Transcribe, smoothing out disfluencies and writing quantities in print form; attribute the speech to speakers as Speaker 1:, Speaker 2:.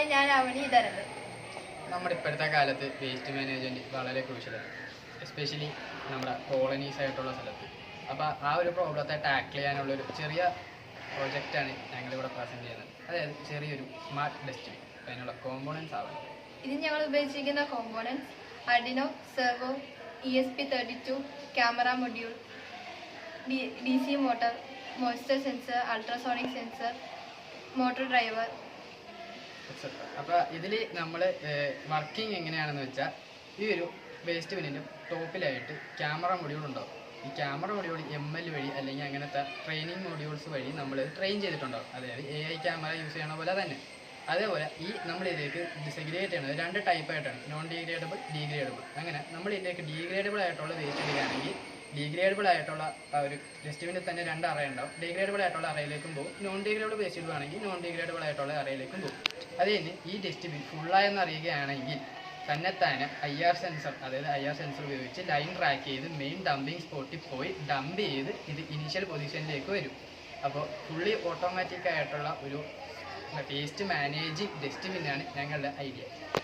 Speaker 1: Hi, ഞാൻ അവനി ഇതരത്.
Speaker 2: നമ്മുടെ ഇപ്പോഴത്തെ കാലത്ത് വേസ്റ്റ് മാനേജ്മെൻറ്റ് വളരെ ക്രൂഷ്യലാണ്, എസ്പെഷ്യലി നമ്മുടെ കോളനീസ് ആയിട്ടുള്ള സ്ഥലത്ത്. അപ്പോൾ ആ ഒരു പ്രോബ്ലത്തെ ടാക്കിൾ ചെയ്യാനുള്ളൊരു ചെറിയ പ്രോജക്റ്റാണ് ഞങ്ങളിവിടെ പ്രസൻറ്റ് ചെയ്യുന്നത്. അതായത് ചെറിയൊരു സ്മാർട്ട് ഡസ്റ്റ്ബിൻ. അതിനുള്ള കോമ്പോണൻസ് ആവണം.
Speaker 1: ഇതിന് ഞങ്ങൾ ഉപയോഗിച്ചിരിക്കുന്ന components Arduino, servo, ESP32, camera module, DC motor, moisture sensor, ultrasonic sensor, motor driver.
Speaker 2: അപ്പോൾ ഇതിൽ നമ്മൾ വർക്കിംഗ് എങ്ങനെയാണെന്ന് വെച്ചാൽ, ഈ ഒരു വേസ്റ്റ് ബിന്നിൻ്റെ ടോപ്പിലായിട്ട് ക്യാമറ മൊഡ്യൂൾ ഉണ്ടാവും. ഈ ക്യാമറ മൊഡ്യൂൾ ML വഴി അല്ലെങ്കിൽ അങ്ങനത്തെ ട്രെയിനിങ് മൊഡ്യൂൾസ് വഴി നമ്മൾ ട്രെയിൻ ചെയ്തിട്ടുണ്ടാവും. അതായത് AI ക്യാമറ യൂസ് ചെയ്യണ പോലെ തന്നെ. അതേപോലെ ഈ നമ്മൾ ഇതിലേക്ക് ഡിസഗ്രിഗേറ്റ് ചെയ്യുന്നത് 2 ടൈപ്പായിട്ടാണ്, നോൺ ഡീഗ്രേഡബിൾ, ഡീഗ്രേഡബിൾ. അങ്ങനെ നമ്മൾ ഇതിലേക്ക് ഡീഗ്രേഡബിൾ ആയിട്ടുള്ള വേസ്റ്റ് ഇടുകയാണെങ്കിൽ ഡീഗ്രേഡബിൾ ആയിട്ടുള്ള ഒരു ഡസ്റ്റ്ബിന്നിൽ തന്നെ 2 അറേ ഉണ്ടാവും. ഡീഗ്രേഡബിൾ ആയിട്ടുള്ള അറയിലേക്കും പോകും. നോൺ ഡീഗ്രേഡബിൾ വേസ്റ്റ് ഇടുകയാണെങ്കിൽ നോൺ ഡീഗ്രേഡബിൾ ആയിട്ടുള്ള അറയിലേക്കും പോകും. അത് കഴിഞ്ഞ് ഈ ഡസ്റ്റ്ബിൻ ഫുള്ളായെന്ന് അറിയുകയാണെങ്കിൽ തന്നെത്താനെ IR സെൻസർ, അതായത് IR സെൻസർ ഉപയോഗിച്ച് ലൈൻ ട്രാക്ക് ചെയ്ത് മെയിൻ ഡംപിങ് സ്പോട്ടിൽ പോയി ഡംപ് ചെയ്ത് ഇത് ഇനീഷ്യൽ പൊസിഷനിലേക്ക് വരും. അപ്പോൾ ഫുള്ളി ഓട്ടോമാറ്റിക് ആയിട്ടുള്ള ഒരു വേസ്റ്റ് മാനേജിങ് ഡസ്റ്റ്ബിന്നാണ് ഞങ്ങളുടെ ഐഡിയ.